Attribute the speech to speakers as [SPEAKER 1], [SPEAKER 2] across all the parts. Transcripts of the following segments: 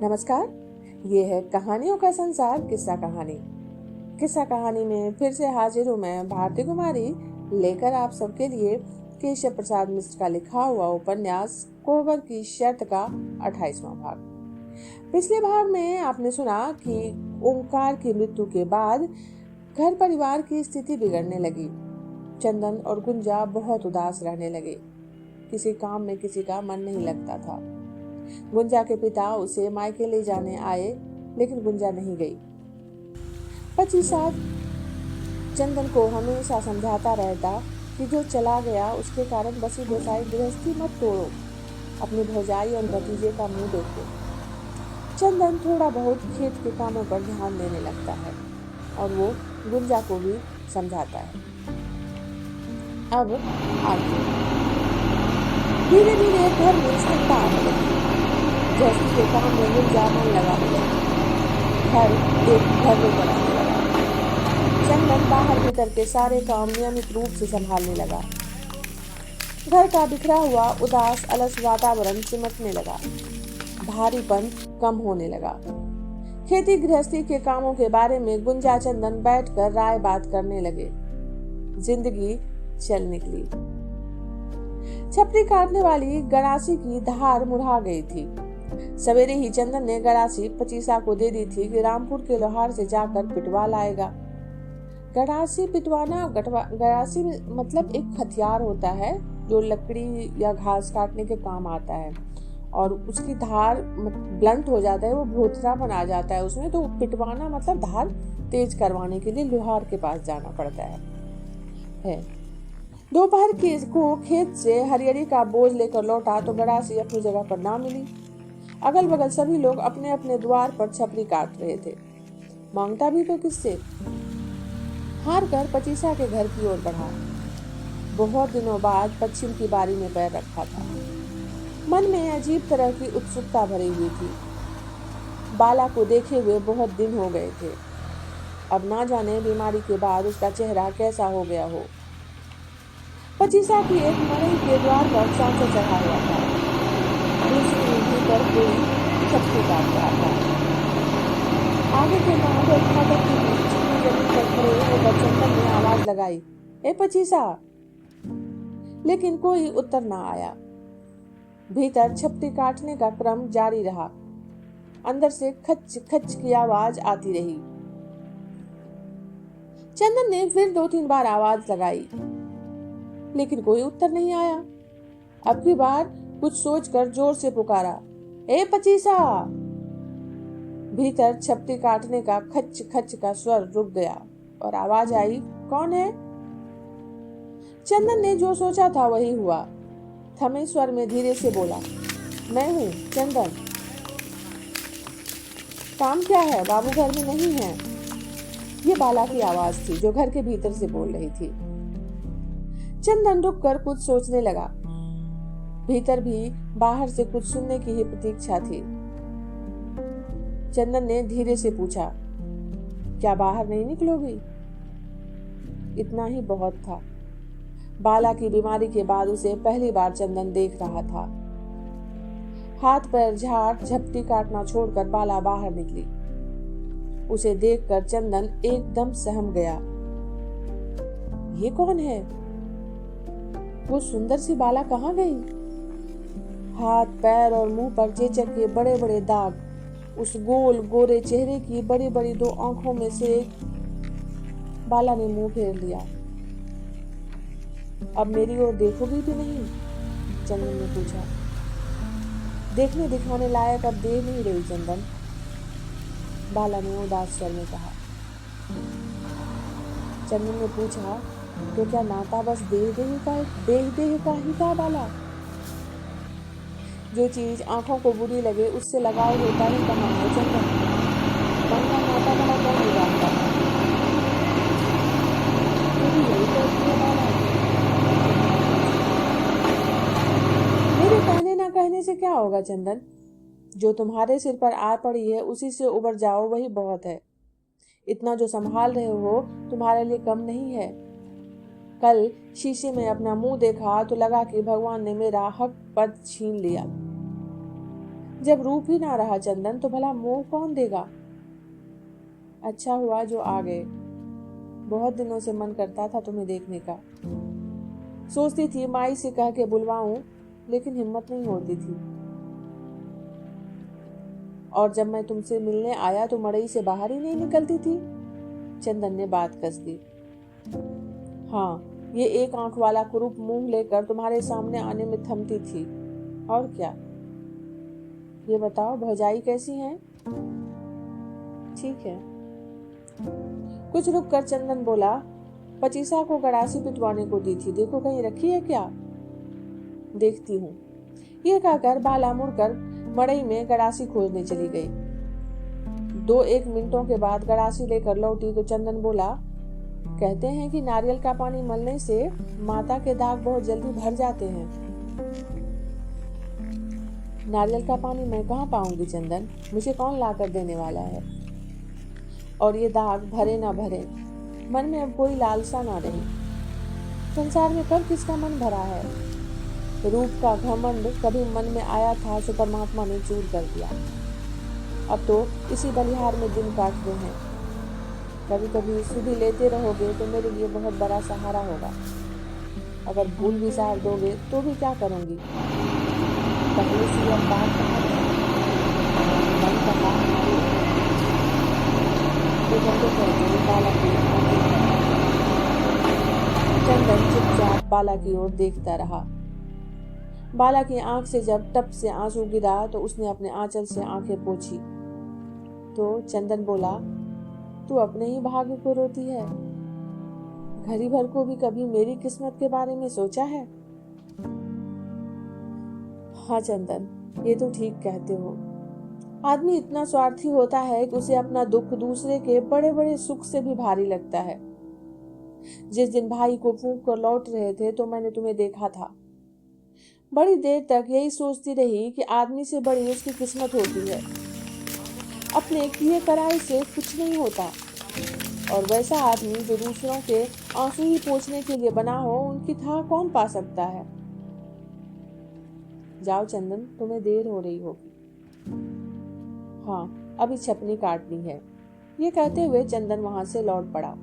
[SPEAKER 1] नमस्कार। ये है कहानियों का संसार किस्सा कहानी। किस्सा कहानी में फिर से हाजिर हूँ मैं, भारती कुमारी, लेकर आप सबके लिए केशव प्रसाद मिश्र का लिखा हुआ उपन्यास कोहबर की शर्त का 28वां भाग। पिछले भाग में आपने सुना कि ओंकार की मृत्यु के बाद घर परिवार की स्थिति बिगड़ने लगी। चंदन और गुंजा बहुत उदास रहने लगे। किसी काम में किसी का मन नहीं लगता था। गुंजा के पिता उसे मायके ले जाने आए, लेकिन गुंजा नहीं गई। 25 साल चंदन को हमेशा समझाता रहता कि जो चला गया उसके कारण बसी बसाई गृहस्थी मत तोड़ो, अपनी भौजाई और भतीजे का मुंह देखो। चंदन थोड़ा बहुत खेत के कामों पर ध्यान देने लगता है और वो गुंजा को भी समझाता है। अब आगे धीरे धीरे घर में स्थिरता आने लगी। गृहस्थी के काम में गुंजा मन लगाने लगी। घर एक घर में बनाने लगा। चंदन बाहर भीतर के सारे काम नियमित रूप से संभालने लगा। घर का बिखरा हुआ उदास अलस वातावरण सिमटने लगा। भारीपन कम होने लगा। खेती गृहस्थी के कामों के बारे में गुंजा चंदन बैठकर राय बात करने लगे। जिंदगी चल निकली। छपरी काटने वाली गड़ासी की धार मुढ़ा गई थी। सवेरे ही चंदन ने गड़ासी पचीसा को दे दी थी कि रामपुर के लोहार से जाकर पिटवा लाएगा। गड़ासी पिटवाना, गड़ासी मतलब एक हथियार होता है जो लकड़ी या घास काटने के काम आता है और उसकी धार ब्लंट हो जाता है, वो भोथरा बना जाता है उसमें। तो पिटवाना मतलब धार तेज करवाने के लिए लोहार के पास जाना पड़ता है। दोपहर को खेत से हरियरी का बोझ लेकर लौटा तो गड़ासी अपनी जगह पर ना मिली। अगल बगल सभी लोग अपने अपने द्वार पर छपरी काट रहे थे। मांगता भी तो किससे? हार कर पचीसा के घर की ओर बढ़ा। बहुत दिनों बाद पश्चिम की बारी में पैर रखा था। मन में अजीब तरह की उत्सुकता भरी हुई थी। बाला को देखे हुए बहुत दिन हो गए थे। अब ना जाने बीमारी के बाद उसका चेहरा कैसा हो गया हो। पचीसा की एक मड़ई के द्वार पर सांचा चढ़ा हुआ था। दूसरी भीतर कोई छपरी काट रहा था। आगे के नाद और फाटक के बीच चिकनी जमीन पर खड़े होकर चंदन ने आवाज लगाई, ए पचीसा! लेकिन कोई उत्तर ना आया। भीतर छपरी काटने का क्रम जारी रहा। अंदर से खच खच की आवाज आती रही। चंदन ने फिर 2-3 बार आवाज लगाई, लेकिन कोई उत्तर नहीं आया। अब की बार कुछ सोचकर जोर से पुकारा, ए पचीसा! भीतर छपरी काटने का खच खच का स्वर रुक गया और आवाज आई, कौन है? चंदन ने जो सोचा था वही हुआ। थमे स्वर में धीरे से बोला, मैं हूं चंदन। काम क्या है? बाबू घर में नहीं है। ये बाला की आवाज थी जो घर के भीतर से बोल रही थी। चंदन रुककर कुछ सोचने लगा। भीतर भी बाहर से कुछ सुनने की ही प्रतीक्षा थी। चंदन ने धीरे से पूछा, क्या बाहर नहीं निकलोगी? इतना ही बहुत था। बाला की बीमारी के बाद उसे पहली बार चंदन देख रहा था। हाथ पैर झाड़ झपटी काटना छोड़कर बाला बाहर निकली। उसे देखकर चंदन एकदम सहम गया। ये कौन है? वो सुंदर सी बाला कहाँ गई? हाथ पैर और मुंह पर चेचक के बड़े बड़े दाग, उस गोल गोरे चेहरे की बड़ी बड़ी 2 आंखों में से एक। बाला ने मुंह फेर लिया। अब मेरी ओर देखोगी भी नहीं? चंदन ने पूछा। देखने दिखाने लायक अब दे नहीं रही चंदन, बाला ने उदास स्वर में कहा। चंदन ने पूछा, तो क्या नाता बस देह का ही था बाला? जो चीज आंखों को बुरी लगे उससे लगाव होता ही कहाँ है चंदन? मन का नाता भला कौन निभाता है? यही करती है बाला। मेरे कहने ना कहने से क्या होगा चंदन? जो तुम्हारे सिर पर आ पड़ी है उसी से उबर जाओ, वही बहुत है। इतना जो संभाल रहे हो तुम्हारे लिए कम नहीं है। कल शीशे में अपना मुंह देखा तो लगा कि भगवान ने मेरा हक पद छीन लिया। जब रूप ही ना रहा चंदन तो भला मोह कौन देगा। अच्छा हुआ जो आ गए, बहुत दिनों से मन करता था तुम्हें देखने का। सोचती थी माई से कह के बुलवाऊं, लेकिन हिम्मत नहीं होती थी। और जब मैं तुमसे मिलने आया तो मड़ई से बाहर ही नहीं निकलती थी। चंदन ने बात कस दी। हाँ, ये एक आंख वाला कुरूप मुंह लेकर तुम्हारे सामने आने में थमती थी, और क्या। ये बताओ भौजाई कैसी हैं? ठीक है। कुछ रुक कर चंदन बोला, पचीसा को गड़ासी पिटवाने को दी थी, देखो कहीं रखी है क्या? देखती हूँ। ये कहकर बाला मुड़कर मड़ई में गड़ासी खोजने चली गई। 2-1 मिनटों के बाद गड़ासी लेकर लौटी तो चंदन बोला, कहते हैं कि नारियल का पानी मलने से माता के दाग बहुत जल्दी भर जाते हैं। नारियल का पानी मैं कहाँ पाऊंगी चंदन, मुझे कौन ला कर देने वाला है। और ये दाग भरे ना भरे, मन में अब कोई लालसा ना रही। संसार में कब किसका मन भरा है। रूप का घमंड कभी मन में आया था तो परमात्मा ने चूर कर दिया। अब तो इसी बलिहार में दिन काटते हैं। कभी कभी सुधि लेते रहोगे तो मेरे लिए बहुत बड़ा सहारा होगा। अगर भूल भी सार दोगे तो भी क्या करूंगी। पहले से यह बात चंदन चुपचाप बाला की ओर देखता रहा। बाला की आंख से जब टप से आंसू गिरा तो उसने अपने आंचल से आंखें पोंछी। तो चंदन बोला, तू अपने ही भाग्य को रोती है। घड़ी भर को भी कभी मेरी किस्मत के बारे में सोचा है? हाँ चंदन, ये तो ठीक कहते हो। आदमी इतना स्वार्थी होता है कि उसे अपना दुख दूसरे के बड़े बड़े सुख से भी भारी लगता है। जिस दिन भाई को फूंक कर लौट रहे थे तो मैंने तुम्हें देखा था। बड़ी देर तक यही सोचती रही कि आदमी से बड़ी उसकी किस्मत होती है। अपने किए कराए से कुछ नहीं होता, और वैसा आदमी जो दूसरों के आंसू ही पोंछने के लिए बना हो, उनकी था कौन पा सकता है। जाओ चंदन, तुम्हें देर हो रही होगी। हाँ, अभी छपनी काटनी है। ये कहते हुए चंदन वहां से लौट पड़ा।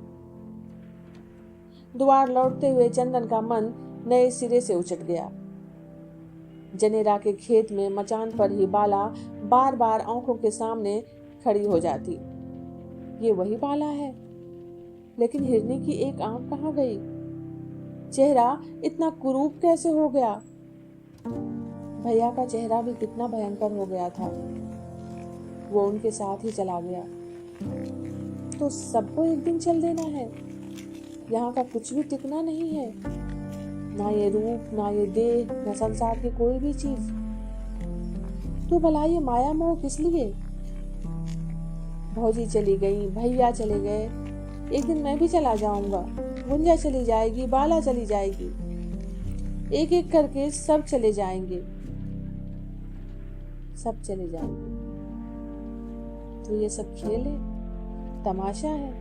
[SPEAKER 1] द्वार लौटते हुए चंदन का मन नए सिरे से उचट गया। जनेरा के खेत में मचान पर ही बाला बार बार आंखों के सामने खड़ी हो जाती। ये वही बाला है, लेकिन हिरनी की एक आंख कहाँ गई? चेहरा इतना कुरूप कैसे हो गया? भैया का चेहरा भी कितना भयंकर हो गया था। वो उनके साथ ही चला गया तो सबको एक दिन चल देना है। यहाँ का कुछ भी टिकना नहीं है, ना ये रूप, ना ये देह, ना संसार की कोई भी चीज। तो भला ये माया मोह किस लिए? भौजी चली गई, भैया चले गए, एक दिन मैं भी चला जाऊंगा। गुंजा चली जाएगी, बाला चली जाएगी, एक एक करके सब चले जाएंगे, सब चले जाएंगे। तो ये सब खेल है, तमाशा है।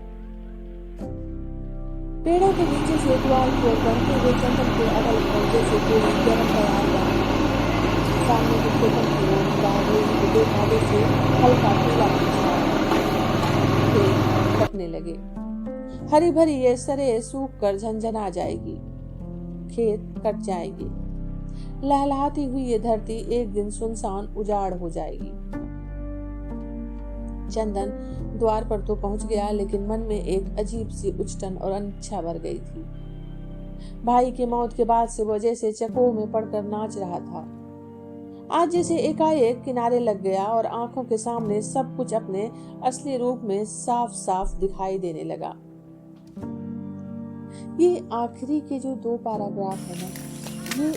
[SPEAKER 1] पेड़ों के नीचे से द्वार की ओर बढ़ते हुए चंदन के अगल बगल से कोई गर्म तैयार हुआ। सामने के खेतों की ओर देखा से हल्का पीला कटने लगे। हरी भरी ये सरे सूख कर झंझना जाएगी, खेत कट जाएगी। लहलहाती हुई ये धरती एक दिन सुनसान उजाड़ हो जाएगी। चंदन द्वार पर तो पहुंच गया, लेकिन मन में एक अजीब सी उचटन और अनिच्छा भर गई थी। भाई की मौत के बाद से वजह से चकों में पड़कर नाच रहा था। आज जैसे एकाएक किनारे लग गया और आंखों के सामने सब कुछ अपने असली रूप में साफ साफ दिखाई देने लगा। ये आखिरी के जो 2 पैराग्राफ है ना, ये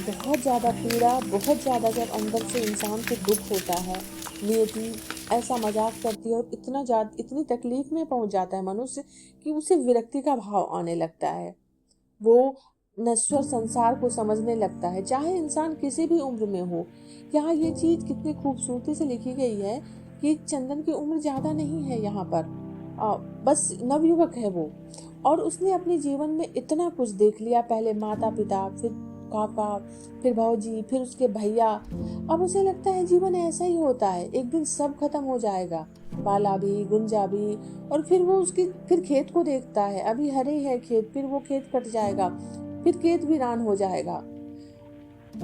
[SPEAKER 1] बहुत ज्यादा पीड़ा, बहुत ज्यादा जब अंदर से इंसान को दुख होता है, नियति ऐसा मजाक करती है और इतनी तकलीफ में पहुंच जाता है मनुष्य कि उसे विरक्ति का भाव आने लगता है। वो नश्वर संसार को समझने लगता है, चाहे इंसान किसी भी उम्र में हो। यहाँ ये चीज कितनी खूबसूरती से लिखी गई है कि चंदन की उम्र ज्यादा नहीं है यहाँ पर, बस नवयुवक है वो, और उसने अपने जीवन में इतना कुछ देख लिया। पहले माता पिता, फिर काका, फिर भौजी, फिर उसके भैया। अब उसे लगता है जीवन ऐसा ही होता है, एक दिन सब खत्म हो जाएगा, पाला भी, गुंजा भी। और फिर वो उसकी फिर खेत को देखता है, अभी हरे है खेत, फिर वो खेत कट जाएगा, फिर खेत वीरान हो जाएगा।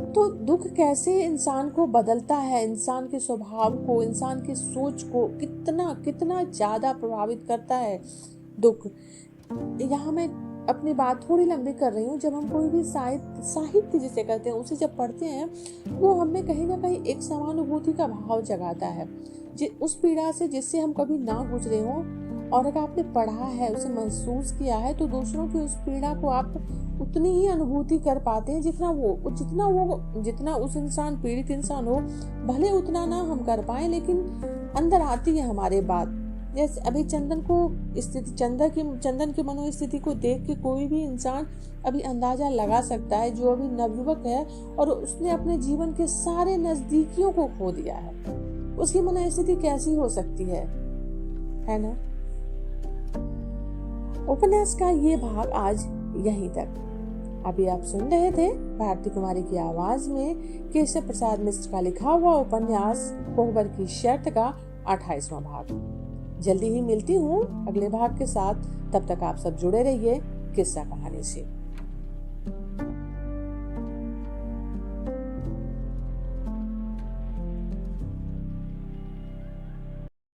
[SPEAKER 1] तो दुख कैसे इंसान को बदलता है, इंसान के स्वभाव को, इंसान की सोच को कितना कितना ज्यादा प्रभावित करता है दुख। यहाँ मैं अपनी बात थोड़ी लंबी कर रही हूँ। जब हम कोई भी साहित्य जिसे कहते हैं उसे जब पढ़ते हैं, वो हमें कहीं ना कहीं एक समानुभूति का भाव जगाता है, उस पीड़ा से जिससे हम कभी ना गुजरे हों। और अगर आपने पढ़ा है, उसे महसूस किया है, तो दूसरों की उस पीड़ा को आप उतनी ही अनुभूति कर पाते हैं जितना उस इंसान पीड़ित इंसान हो, भले उतना ना हम कर पाए, लेकिन अंदर आती है हमारे बात। जैसे अभी चंदन की मनोस्थिति को देख के कोई भी इंसान अभी अंदाजा लगा सकता है, जो अभी नवयुवक है और उसने अपने जीवन के सारे नजदीकियों को खो दिया है, उसकी मनोस्थिति कैसी हो सकती है ना। उपन्यास का ये भाग आज यहीं तक। अभी आप सुन रहे थे भारती कुमारी की आवाज में केशव प्रसाद मिश्र का लिखा हुआ उपन्यास कोहबर की शर्त का 28वां भाग। जल्दी ही मिलती हूँ अगले भाग के साथ। तब तक आप सब जुड़े रहिए किस्सा कहानी से।